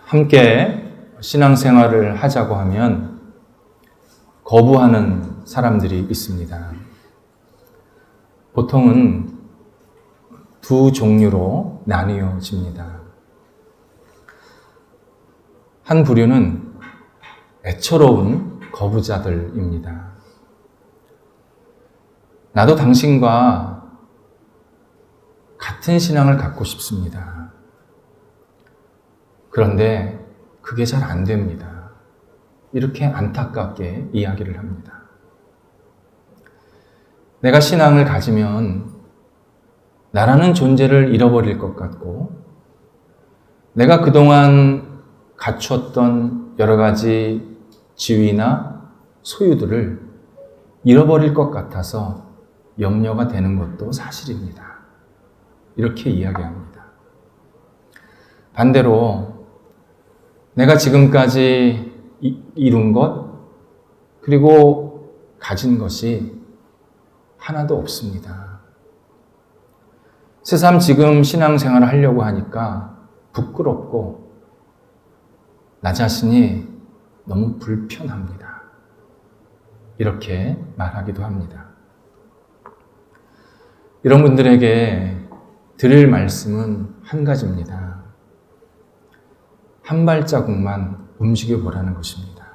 함께 신앙생활을 하자고 하면 거부하는 사람들이 있습니다. 보통은 두 종류로 나뉘어집니다. 한 부류는 애처로운 거부자들입니다. 나도 당신과 같은 신앙을 갖고 싶습니다. 그런데 그게 잘 안 됩니다. 이렇게 안타깝게 이야기를 합니다. 내가 신앙을 가지면 나라는 존재를 잃어버릴 것 같고, 내가 그동안 갖추었던 여러 가지 지위나 소유들을 잃어버릴 것 같아서 염려가 되는 것도 사실입니다. 이렇게 이야기합니다. 반대로 내가 지금까지 이룬 것, 그리고 가진 것이 하나도 없습니다. 새삼 지금 신앙생활을 하려고 하니까 부끄럽고 나 자신이 너무 불편합니다. 이렇게 말하기도 합니다. 이런 분들에게 드릴 말씀은 한 가지입니다. 한 발자국만 움직여 보라는 것입니다.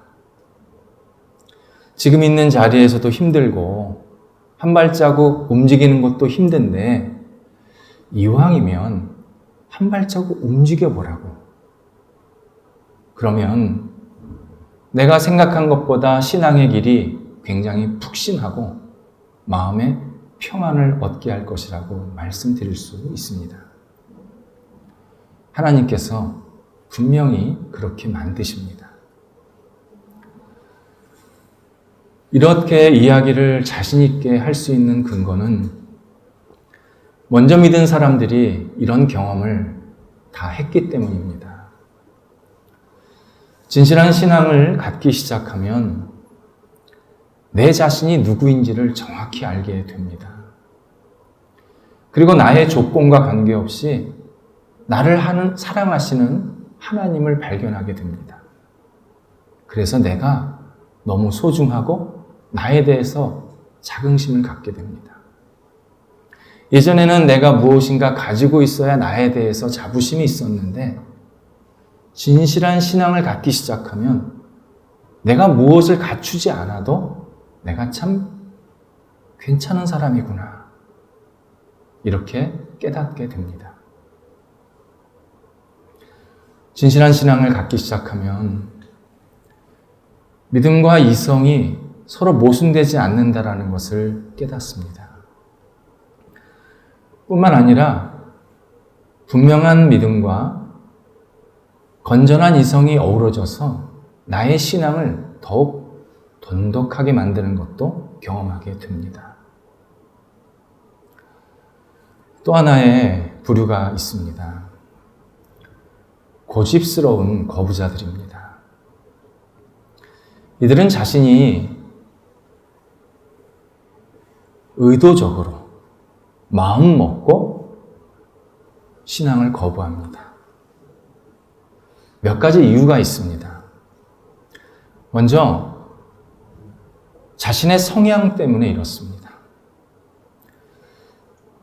지금 있는 자리에서도 힘들고 한 발자국 움직이는 것도 힘든데 이왕이면 한 발자국 움직여 보라고. 그러면 내가 생각한 것보다 신앙의 길이 굉장히 푹신하고 마음에 평안을 얻게 할 것이라고 말씀드릴 수 있습니다. 하나님께서 분명히 그렇게 만드십니다. 이렇게 이야기를 자신 있게 할 수 있는 근거는 먼저 믿은 사람들이 이런 경험을 다 했기 때문입니다. 진실한 신앙을 갖기 시작하면 내 자신이 누구인지를 정확히 알게 됩니다. 그리고 나의 조건과 관계없이 나를 사랑하시는 하나님을 발견하게 됩니다. 그래서 내가 너무 소중하고 나에 대해서 자긍심을 갖게 됩니다. 예전에는 내가 무엇인가 가지고 있어야 나에 대해서 자부심이 있었는데 진실한 신앙을 갖기 시작하면 내가 무엇을 갖추지 않아도 내가 참 괜찮은 사람이구나. 이렇게 깨닫게 됩니다. 진실한 신앙을 갖기 시작하면 믿음과 이성이 서로 모순되지 않는다라는 것을 깨닫습니다. 뿐만 아니라 분명한 믿음과 건전한 이성이 어우러져서 나의 신앙을 더욱 돈독하게 만드는 것도 경험하게 됩니다. 또 하나의 부류가 있습니다. 고집스러운 거부자들입니다. 이들은 자신이 의도적으로 마음 먹고 신앙을 거부합니다. 몇 가지 이유가 있습니다. 먼저 자신의 성향 때문에 이렇습니다.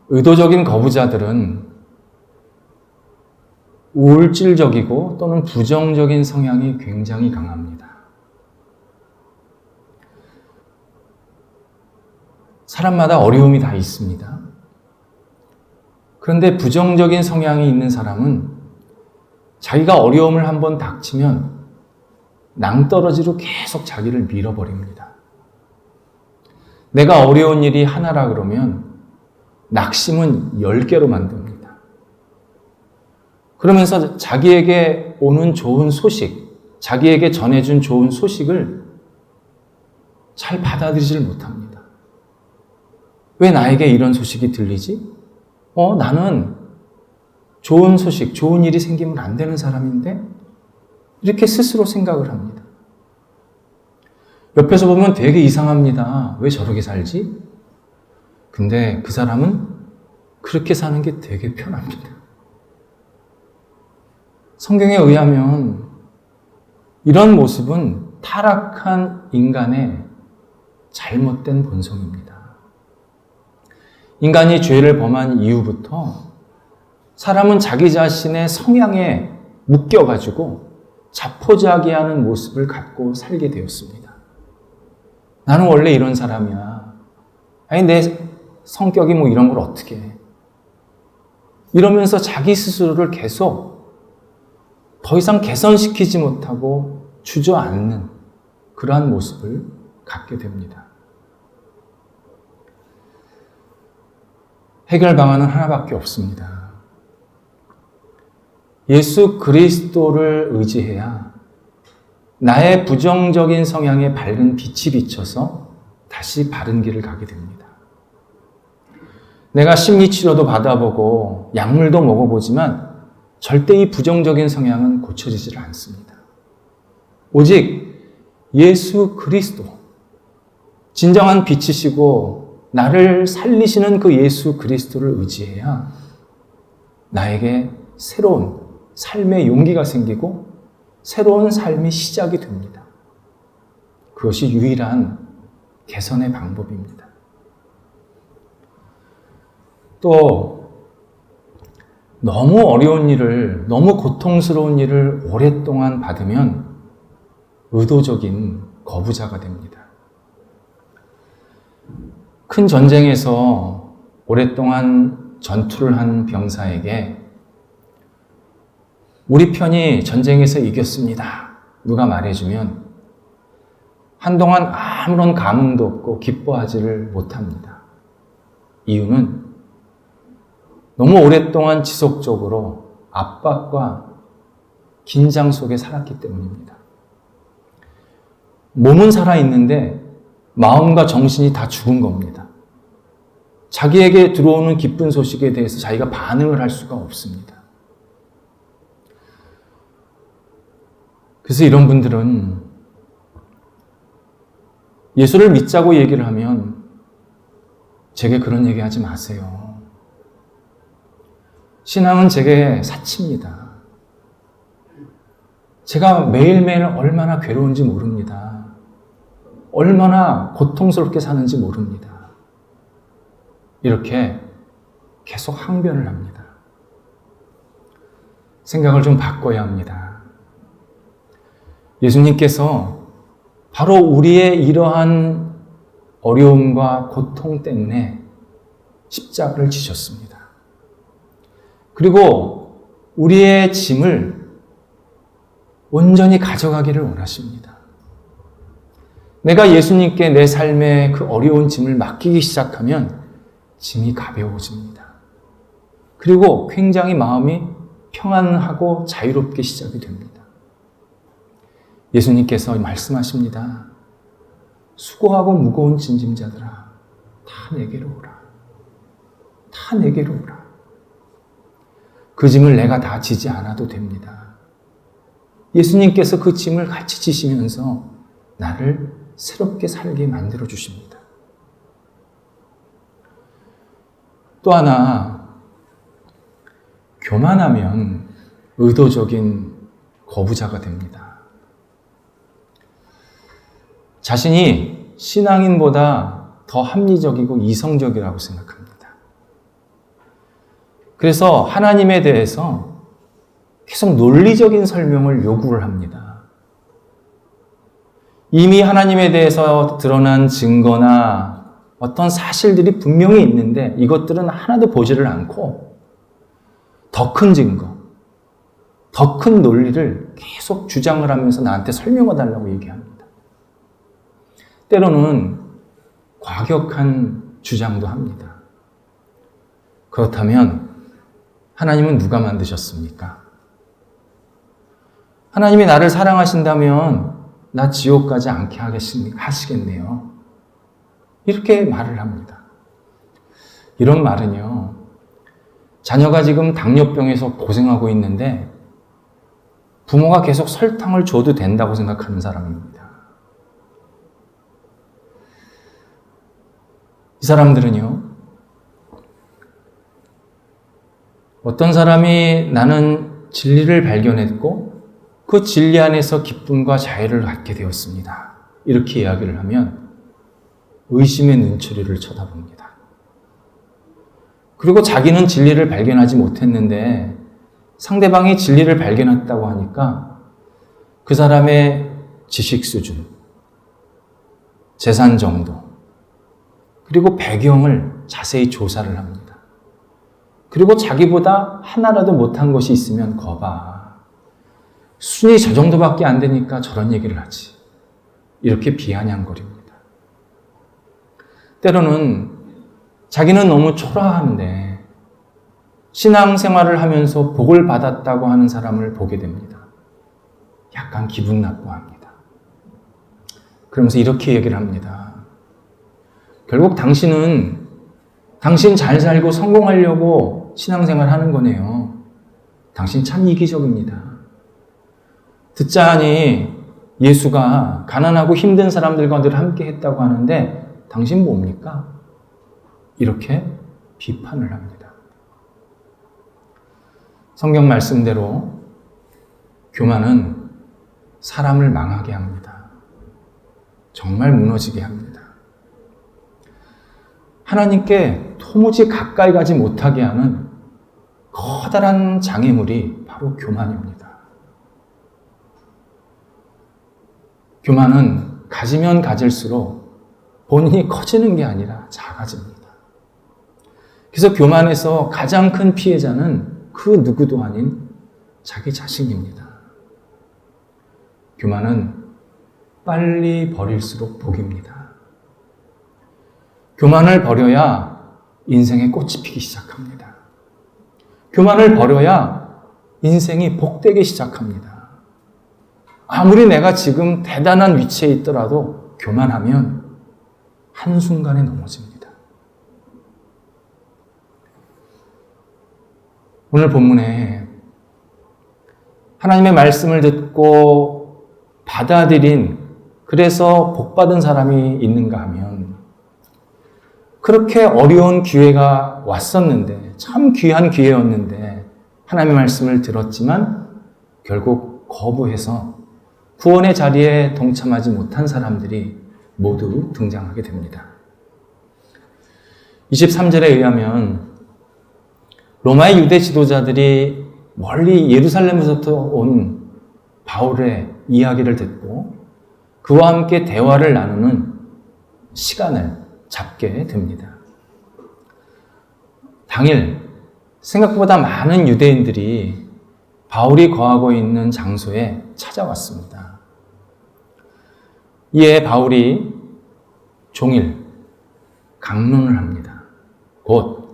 의도적인 거부자들은 우울질적이고 또는 부정적인 성향이 굉장히 강합니다. 사람마다 어려움이 다 있습니다. 그런데 부정적인 성향이 있는 사람은 자기가 어려움을 한번 닥치면 낭떠러지로 계속 자기를 밀어버립니다. 내가 어려운 일이 하나라 그러면 낙심은 10개로 만듭니다. 그러면서 자기에게 오는 좋은 소식, 자기에게 전해준 좋은 소식을 잘 받아들이질 못합니다. 왜 나에게 이런 소식이 들리지? 나는 좋은 소식, 좋은 일이 생기면 안 되는 사람인데? 이렇게 스스로 생각을 합니다. 옆에서 보면 되게 이상합니다. 왜 저렇게 살지? 근데 그 사람은 그렇게 사는 게 되게 편합니다. 성경에 의하면 이런 모습은 타락한 인간의 잘못된 본성입니다. 인간이 죄를 범한 이후부터 사람은 자기 자신의 성향에 묶여가지고 자포자기하는 모습을 갖고 살게 되었습니다. 나는 원래 이런 사람이야. 아니, 내 성격이 뭐 이런 걸 어떻게 해. 이러면서 자기 스스로를 계속 더 이상 개선시키지 못하고 주저앉는 그러한 모습을 갖게 됩니다. 해결 방안은 하나밖에 없습니다. 예수 그리스도를 의지해야 나의 부정적인 성향에 밝은 빛이 비쳐서 다시 바른 길을 가게 됩니다. 내가 심리치료도 받아보고 약물도 먹어보지만 절대 이 부정적인 성향은 고쳐지질 않습니다. 오직 예수 그리스도, 진정한 빛이시고 나를 살리시는 그 예수 그리스도를 의지해야 나에게 새로운 삶의 용기가 생기고 새로운 삶이 시작이 됩니다. 그것이 유일한 개선의 방법입니다. 또 너무 어려운 일을, 너무 고통스러운 일을 오랫동안 받으면 의도적인 거부자가 됩니다. 큰 전쟁에서 오랫동안 전투를 한 병사에게 우리 편이 전쟁에서 이겼습니다. 누가 말해주면 한동안 아무런 감흥도 없고 기뻐하지를 못합니다. 이유는 너무 오랫동안 지속적으로 압박과 긴장 속에 살았기 때문입니다. 몸은 살아있는데 마음과 정신이 다 죽은 겁니다. 자기에게 들어오는 기쁜 소식에 대해서 자기가 반응을 할 수가 없습니다. 그래서 이런 분들은 예수를 믿자고 얘기를 하면 제게 그런 얘기 하지 마세요. 신앙은 제게 사치입니다. 제가 매일매일 얼마나 괴로운지 모릅니다. 얼마나 고통스럽게 사는지 모릅니다. 이렇게 계속 항변을 합니다. 생각을 좀 바꿔야 합니다. 예수님께서 바로 우리의 이러한 어려움과 고통 때문에 십자가를 지셨습니다. 그리고 우리의 짐을 온전히 가져가기를 원하십니다. 내가 예수님께 내 삶의 그 어려운 짐을 맡기기 시작하면 짐이 가벼워집니다. 그리고 굉장히 마음이 평안하고 자유롭게 시작이 됩니다. 예수님께서 말씀하십니다. 수고하고 무거운 짐짐자들아, 다 내게로 오라. 다 내게로 오라. 그 짐을 내가 다 지지 않아도 됩니다. 예수님께서 그 짐을 같이 지시면서 나를 새롭게 살게 만들어 주십니다. 또 하나, 교만하면 의도적인 거부자가 됩니다. 자신이 신앙인보다 더 합리적이고 이성적이라고 생각합니다. 그래서 하나님에 대해서 계속 논리적인 설명을 요구를 합니다. 이미 하나님에 대해서 드러난 증거나 어떤 사실들이 분명히 있는데 이것들은 하나도 보지를 않고 더 큰 증거, 더 큰 논리를 계속 주장을 하면서 나한테 설명해달라고 얘기합니다. 때로는 과격한 주장도 합니다. 그렇다면 하나님은 누가 만드셨습니까? 하나님이 나를 사랑하신다면 나 지옥 가지 않게 하시겠네요. 이렇게 말을 합니다. 이런 말은요, 자녀가 지금 당뇨병에서 고생하고 있는데 부모가 계속 설탕을 줘도 된다고 생각하는 사람입니다. 이 사람들은요, 어떤 사람이 나는 진리를 발견했고 그 진리 안에서 기쁨과 자유를 갖게 되었습니다. 이렇게 이야기를 하면 의심의 눈초리를 쳐다봅니다. 그리고 자기는 진리를 발견하지 못했는데 상대방이 진리를 발견했다고 하니까 그 사람의 지식 수준, 재산 정도, 그리고 배경을 자세히 조사를 합니다. 그리고 자기보다 하나라도 못한 것이 있으면 거봐. 순위 저 정도밖에 안 되니까 저런 얘기를 하지. 이렇게 비아냥거립니다. 때로는 자기는 너무 초라한데 신앙생활을 하면서 복을 받았다고 하는 사람을 보게 됩니다. 약간 기분 나빠합니다. 그러면서 이렇게 얘기를 합니다. 결국 당신은 당신 잘 살고 성공하려고 신앙생활 하는 거네요. 당신 참 이기적입니다. 듣자하니 예수가 가난하고 힘든 사람들과 늘 함께 했다고 하는데 당신 뭡니까? 이렇게 비판을 합니다. 성경 말씀대로 교만은 사람을 망하게 합니다. 정말 무너지게 합니다. 하나님께 도무지 가까이 가지 못하게 하는 커다란 장애물이 바로 교만입니다. 교만은 가지면 가질수록 본인이 커지는 게 아니라 작아집니다. 그래서 교만에서 가장 큰 피해자는 그 누구도 아닌 자기 자신입니다. 교만은 빨리 버릴수록 복입니다. 교만을 버려야 인생에 꽃이 피기 시작합니다. 교만을 버려야 인생이 복되기 시작합니다. 아무리 내가 지금 대단한 위치에 있더라도 교만하면 한순간에 넘어집니다. 오늘 본문에 하나님의 말씀을 듣고 받아들인, 그래서 복받은 사람이 있는가 하면 그렇게 어려운 기회가 왔었는데, 참 귀한 기회였는데 하나님의 말씀을 들었지만 결국 거부해서 구원의 자리에 동참하지 못한 사람들이 모두 등장하게 됩니다. 23절에 의하면 로마의 유대 지도자들이 멀리 예루살렘에서부터 온 바울의 이야기를 듣고 그와 함께 대화를 나누는 시간을 잡게 됩니다. 당일 생각보다 많은 유대인들이 바울이 거하고 있는 장소에 찾아왔습니다. 이에 바울이 종일 강론을 합니다. 곧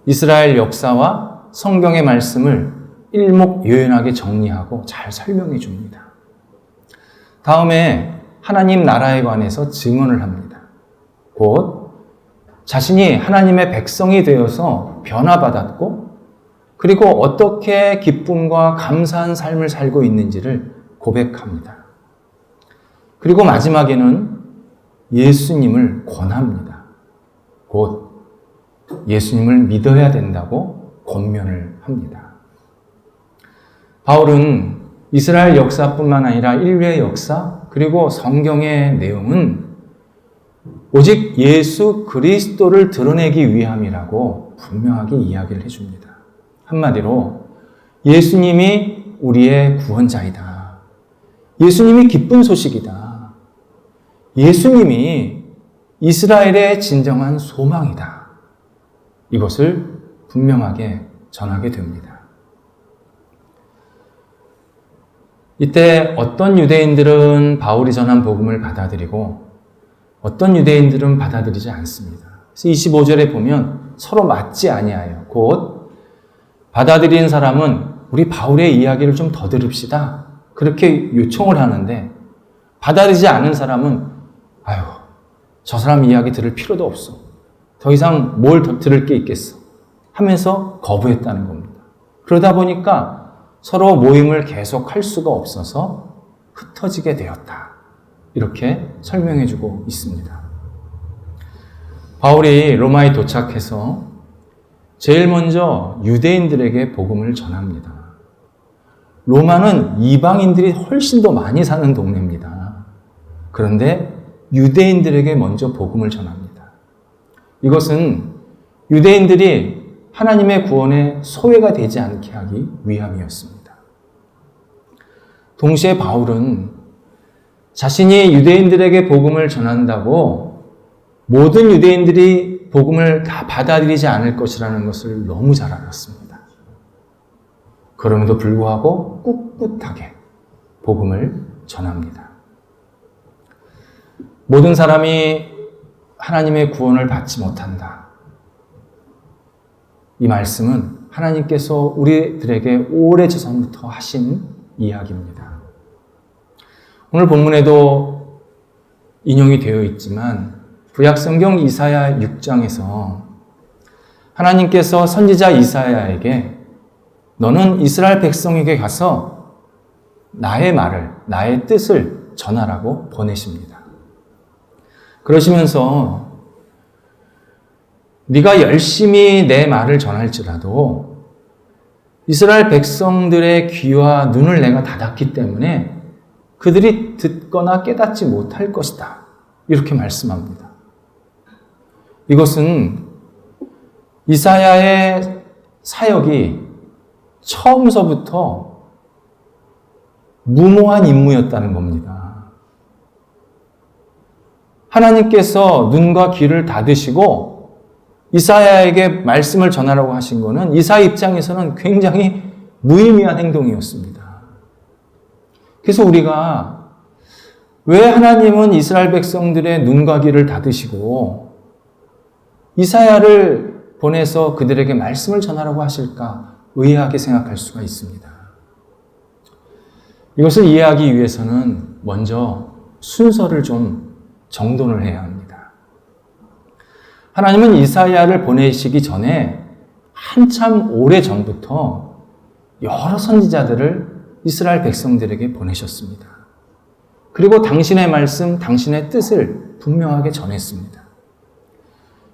이스라엘 역사와 성경의 말씀을 일목요연하게 정리하고 잘 설명해 줍니다. 다음에 하나님 나라에 관해서 증언을 합니다. 곧 자신이 하나님의 백성이 되어서 변화받았고 그리고 어떻게 기쁨과 감사한 삶을 살고 있는지를 고백합니다. 그리고 마지막에는 예수님을 권합니다. 곧 예수님을 믿어야 된다고 권면을 합니다. 바울은 이스라엘 역사뿐만 아니라 인류의 역사 그리고 성경의 내용은 오직 예수 그리스도를 드러내기 위함이라고 분명하게 이야기를 해줍니다. 한마디로 예수님이 우리의 구원자이다. 예수님이 기쁜 소식이다. 예수님이 이스라엘의 진정한 소망이다. 이것을 분명하게 전하게 됩니다. 이때 어떤 유대인들은 바울이 전한 복음을 받아들이고 어떤 유대인들은 받아들이지 않습니다. 그래서 25절에 보면 서로 맞지 아니하여 곧 받아들이는 사람은 우리 바울의 이야기를 좀 더 들읍시다. 그렇게 요청을 하는데 받아들이지 않은 사람은 아유, 저 사람 이야기 들을 필요도 없어. 더 이상 뭘 더 들을 게 있겠어. 하면서 거부했다는 겁니다. 그러다 보니까 서로 모임을 계속할 수가 없어서 흩어지게 되었다. 이렇게 설명해주고 있습니다. 바울이 로마에 도착해서 제일 먼저 유대인들에게 복음을 전합니다. 로마는 이방인들이 훨씬 더 많이 사는 동네입니다. 그런데 유대인들에게 먼저 복음을 전합니다. 이것은 유대인들이 하나님의 구원에 소외가 되지 않게 하기 위함이었습니다. 동시에 바울은 자신이 유대인들에게 복음을 전한다고 모든 유대인들이 복음을 다 받아들이지 않을 것이라는 것을 너무 잘 알았습니다. 그럼에도 불구하고 꿋꿋하게 복음을 전합니다. 모든 사람이 하나님의 구원을 받지 못한다. 이 말씀은 하나님께서 우리들에게 오래전부터 하신 이야기입니다. 오늘 본문에도 인용이 되어 있지만 구약성경 이사야 6장에서 하나님께서 선지자 이사야에게 너는 이스라엘 백성에게 가서 나의 말을, 나의 뜻을 전하라고 보내십니다. 그러시면서 네가 열심히 내 말을 전할지라도 이스라엘 백성들의 귀와 눈을 내가 닫았기 때문에 그들이 듣거나 깨닫지 못할 것이다. 이렇게 말씀합니다. 이것은 이사야의 사역이 처음서부터 무모한 임무였다는 겁니다. 하나님께서 눈과 귀를 닫으시고 이사야에게 말씀을 전하라고 하신 것은 이사야 입장에서는 굉장히 무의미한 행동이었습니다. 그래서 우리가 왜 하나님은 이스라엘 백성들의 눈과 귀를 닫으시고 이사야를 보내서 그들에게 말씀을 전하라고 하실까 의아하게 생각할 수가 있습니다. 이것을 이해하기 위해서는 먼저 순서를 좀 정돈을 해야 합니다. 하나님은 이사야를 보내시기 전에 한참 오래 전부터 여러 선지자들을 이스라엘 백성들에게 보내셨습니다. 그리고 당신의 말씀, 당신의 뜻을 분명하게 전했습니다.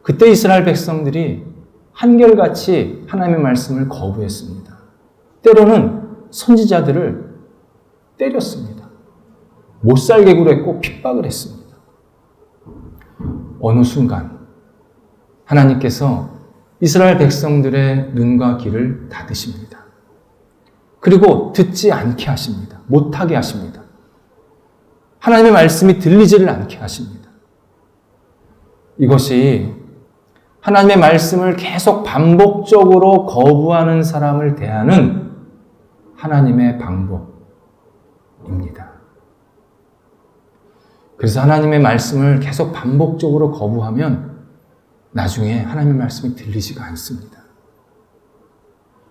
그때 이스라엘 백성들이 한결같이 하나님의 말씀을 거부했습니다. 때로는 선지자들을 때렸습니다. 못살개구로 했고 핍박을 했습니다. 어느 순간 하나님께서 이스라엘 백성들의 눈과 귀를 닫으십니다. 그리고 듣지 않게 하십니다. 못하게 하십니다. 하나님의 말씀이 들리지를 않게 하십니다. 이것이 하나님의 말씀을 계속 반복적으로 거부하는 사람을 대하는 하나님의 방법입니다. 그래서 하나님의 말씀을 계속 반복적으로 거부하면 나중에 하나님의 말씀이 들리지가 않습니다.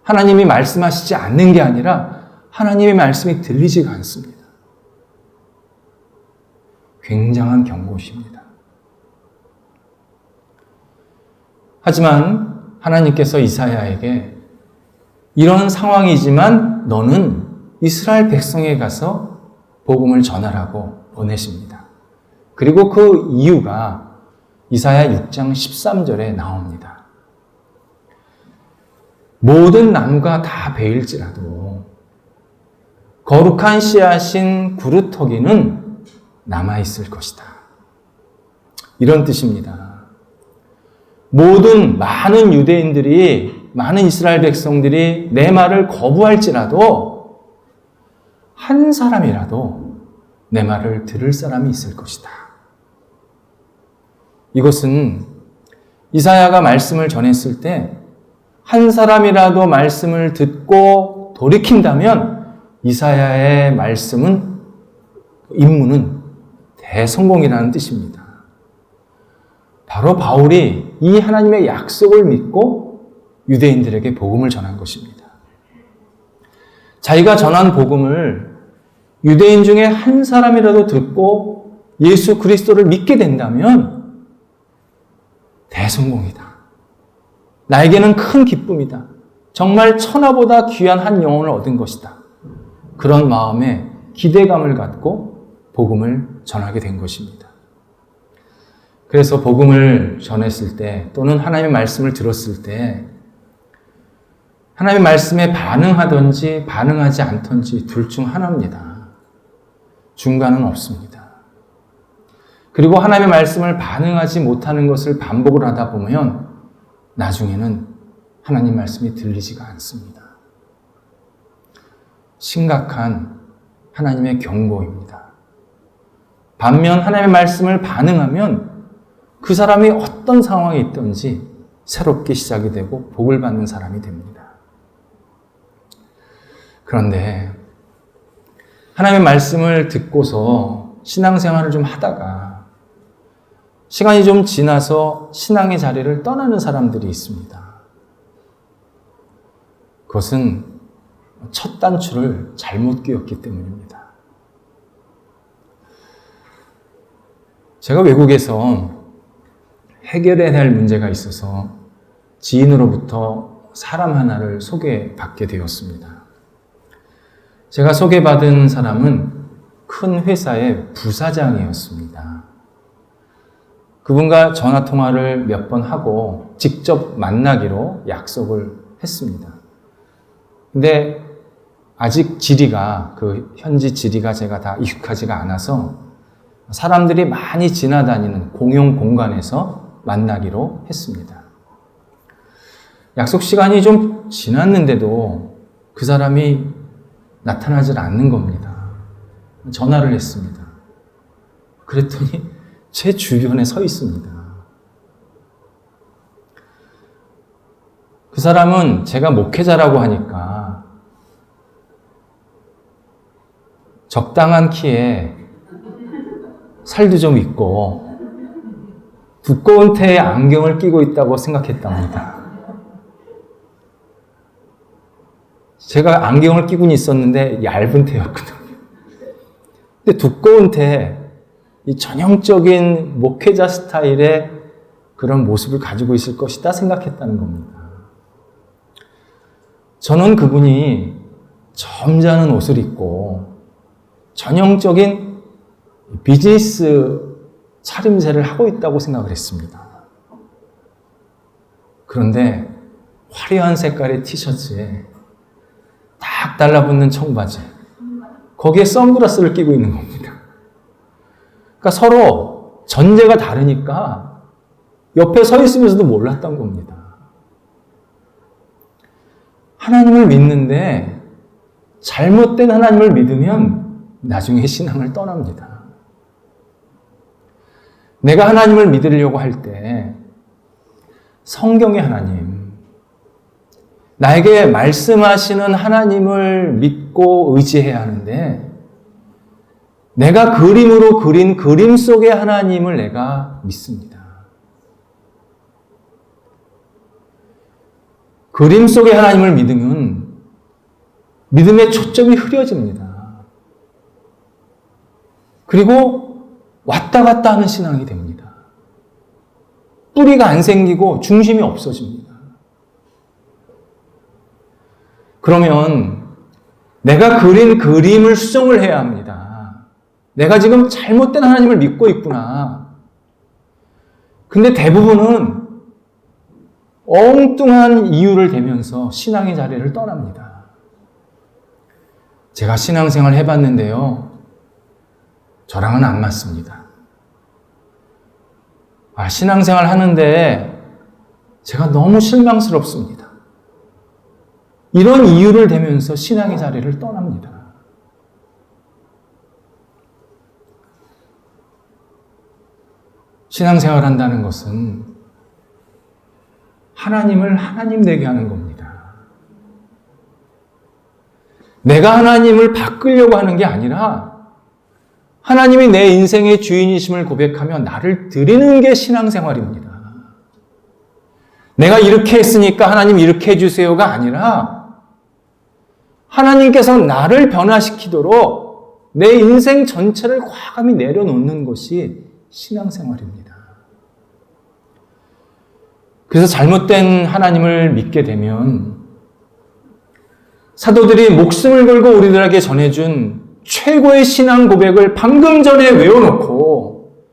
하나님이 말씀하시지 않는 게 아니라 하나님의 말씀이 들리지가 않습니다. 굉장한 경고십니다. 하지만 하나님께서 이사야에게 이런 상황이지만 너는 이스라엘 백성에 가서 복음을 전하라고 보내십니다. 그리고 그 이유가 이사야 6장 13절에 나옵니다. 모든 나무가 다 베일지라도 거룩한 씨앗인 구루터기는 남아있을 것이다. 이런 뜻입니다. 많은 유대인들이, 많은 이스라엘 백성들이 내 말을 거부할지라도 한 사람이라도 내 말을 들을 사람이 있을 것이다. 이것은 이사야가 말씀을 전했을 때 한 사람이라도 말씀을 듣고 돌이킨다면 이사야의 임무는 대성공이라는 뜻입니다. 바로 바울이 이 하나님의 약속을 믿고 유대인들에게 복음을 전한 것입니다. 자기가 전한 복음을 유대인 중에 한 사람이라도 듣고 예수 그리스도를 믿게 된다면 대성공이다. 나에게는 큰 기쁨이다. 정말 천하보다 귀한 한 영혼을 얻은 것이다. 그런 마음에 기대감을 갖고 복음을 전하게 된 것입니다. 그래서 복음을 전했을 때 또는 하나님의 말씀을 들었을 때 하나님의 말씀에 반응하든지 반응하지 않든지 둘 중 하나입니다. 중간은 없습니다. 그리고 하나님의 말씀을 반응하지 못하는 것을 반복을 하다 보면 나중에는 하나님 말씀이 들리지가 않습니다. 심각한 하나님의 경고입니다. 반면 하나님의 말씀을 반응하면 그 사람이 어떤 상황에 있든지 새롭게 시작이 되고 복을 받는 사람이 됩니다. 그런데 하나님의 말씀을 듣고서 신앙생활을 좀 하다가 시간이 좀 지나서 신앙의 자리를 떠나는 사람들이 있습니다. 그것은 첫 단추를 잘못 끼웠기 때문입니다. 제가 외국에서 해결해야 할 문제가 있어서 지인으로부터 사람 하나를 소개받게 되었습니다. 제가 소개받은 사람은 큰 회사의 부사장이었습니다. 그분과 전화통화를 몇 번 하고 직접 만나기로 약속을 했습니다. 근데 아직 지리가, 그 현지 지리가 제가 다 익숙하지가 않아서 사람들이 많이 지나다니는 공용 공간에서 만나기로 했습니다. 약속 시간이 좀 지났는데도 그 사람이 나타나질 않는 겁니다. 전화를 했습니다. 그랬더니 제 주변에 서 있습니다. 그 사람은 제가 목회자라고 하니까 적당한 키에 살도 좀 있고 두꺼운 태에 안경을 끼고 있다고 생각했답니다. 제가 안경을 끼고는 있었는데 얇은 태였거든요. 근데 두꺼운 태, 이 전형적인 목회자 스타일의 그런 모습을 가지고 있을 것이다 생각했다는 겁니다. 저는 그분이 점잖은 옷을 입고 전형적인 비즈니스 차림새를 하고 있다고 생각을 했습니다. 그런데 화려한 색깔의 티셔츠에 딱 달라붙는 청바지, 거기에 선글라스를 끼고 있는 겁니다. 그러니까 서로 전제가 다르니까 옆에 서 있으면서도 몰랐던 겁니다. 하나님을 믿는데 잘못된 하나님을 믿으면 나중에 신앙을 떠납니다. 내가 하나님을 믿으려고 할 때 성경의 하나님, 나에게 말씀하시는 하나님을 믿고 의지해야 하는데 내가 그림으로 그린 그림 속의 하나님을 내가 믿습니다. 그림 속의 하나님을 믿으면 믿음의 초점이 흐려집니다. 그리고 왔다 갔다 하는 신앙이 됩니다. 뿌리가 안 생기고 중심이 없어집니다. 그러면 내가 그린 그림을 수정을 해야 합니다. 내가 지금 잘못된 하나님을 믿고 있구나. 근데 대부분은 엉뚱한 이유를 대면서 신앙의 자리를 떠납니다. 제가 신앙생활 해봤는데요. 저랑은 안 맞습니다. 신앙생활 하는데 제가 너무 실망스럽습니다. 이런 이유를 대면서 신앙의 자리를 떠납니다. 신앙생활 한다는 것은 하나님을 하나님 되게 하는 겁니다. 내가 하나님을 바꾸려고 하는 게 아니라 하나님이 내 인생의 주인이심을 고백하며 나를 드리는 게 신앙생활입니다. 내가 이렇게 했으니까 하나님 이렇게 해주세요가 아니라 하나님께서 나를 변화시키도록 내 인생 전체를 과감히 내려놓는 것이 신앙생활입니다. 그래서 잘못된 하나님을 믿게 되면 사도들이 목숨을 걸고 우리들에게 전해준 최고의 신앙 고백을 방금 전에 외워놓고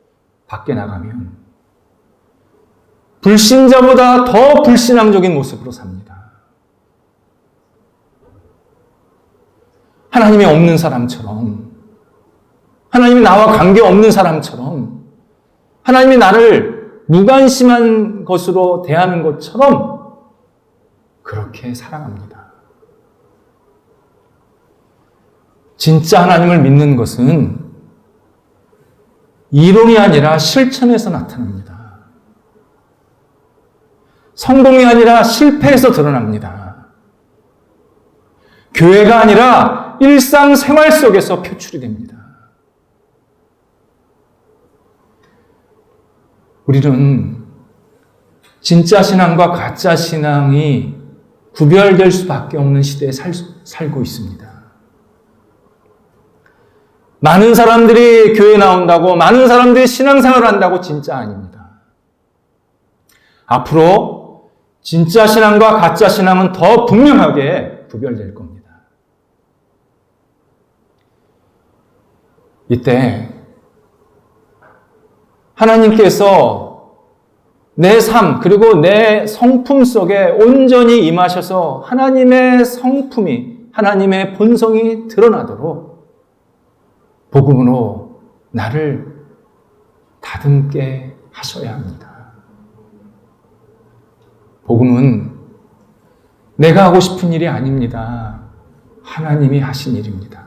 밖에 나가면 불신자보다 더 불신앙적인 모습으로 삽니다. 하나님이 없는 사람처럼, 하나님이 나와 관계없는 사람처럼, 하나님이 나를 무관심한 것으로 대하는 것처럼 그렇게 살아갑니다. 진짜 하나님을 믿는 것은 이론이 아니라 실천에서 나타납니다. 성공이 아니라 실패에서 드러납니다. 교회가 아니라 일상생활 속에서 표출이 됩니다. 우리는 진짜 신앙과 가짜 신앙이 구별될 수밖에 없는 시대에 살고 있습니다. 많은 사람들이 교회에 나온다고, 많은 사람들이 신앙생활을 한다고 진짜 아닙니다. 앞으로 진짜 신앙과 가짜 신앙은 더 분명하게 구별될 겁니다. 이때 하나님께서 내 삶 그리고 내 성품 속에 온전히 임하셔서 하나님의 성품이, 하나님의 본성이 드러나도록 복음으로 나를 다듬게 하셔야 합니다. 복음은 내가 하고 싶은 일이 아닙니다. 하나님이 하신 일입니다.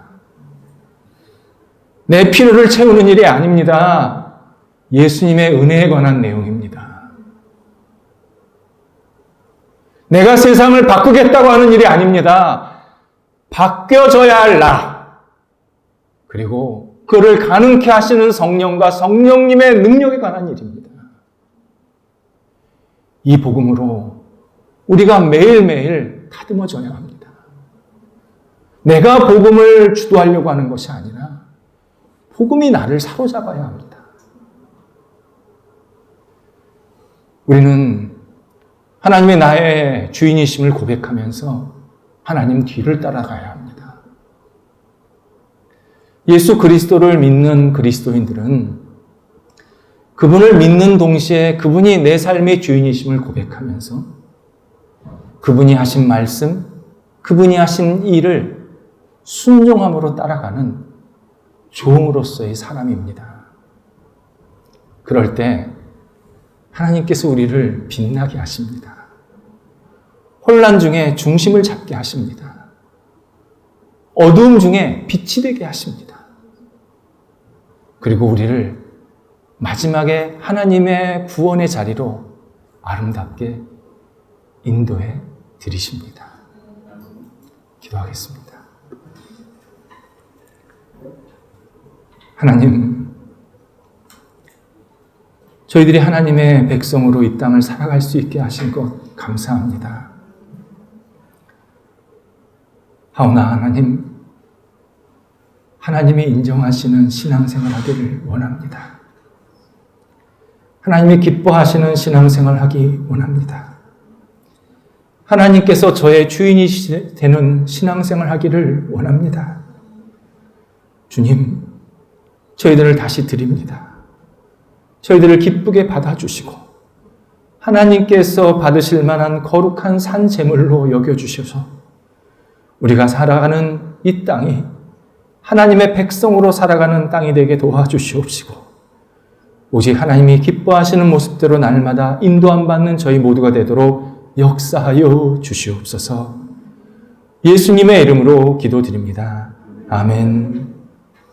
내 필요를 채우는 일이 아닙니다. 예수님의 은혜에 관한 내용입니다. 내가 세상을 바꾸겠다고 하는 일이 아닙니다. 바뀌어져야 할 나, 그리고 그를 가능케 하시는 성령과 성령님의 능력에 관한 일입니다. 이 복음으로 우리가 매일매일 다듬어져야 합니다. 내가 복음을 주도하려고 하는 것이 아니라 복음이 나를 사로잡아야 합니다. 우리는 하나님의 나의 주인이심을 고백하면서 하나님 뒤를 따라가야 합니다. 예수 그리스도를 믿는 그리스도인들은 그분을 믿는 동시에 그분이 내 삶의 주인이심을 고백하면서 그분이 하신 말씀, 그분이 하신 일을 순종함으로 따라가는 종으로서의 사람입니다. 그럴 때 하나님께서 우리를 빛나게 하십니다. 혼란 중에 중심을 잡게 하십니다. 어두움 중에 빛이 되게 하십니다. 그리고 우리를 마지막에 하나님의 구원의 자리로 아름답게 인도해 드리십니다. 기도하겠습니다. 하나님, 저희들이 하나님의 백성으로 이 땅을 살아갈 수 있게 하신 것 감사합니다. 하오나 하나님, 하나님이 인정하시는 신앙생활 하기를 원합니다. 하나님이 기뻐하시는 신앙생활 하기 원합니다. 하나님께서 저의 주인이 되는 신앙생활 하기를 원합니다. 주님, 저희들을 다시 드립니다. 저희들을 기쁘게 받아주시고 하나님께서 받으실 만한 거룩한 산 제물로 여겨주셔서 우리가 살아가는 이 땅이 하나님의 백성으로 살아가는 땅이 되게 도와주시옵시고 오직 하나님이 기뻐하시는 모습대로 날마다 인도함 받는 저희 모두가 되도록 역사하여 주시옵소서. 예수님의 이름으로 기도드립니다. 아멘.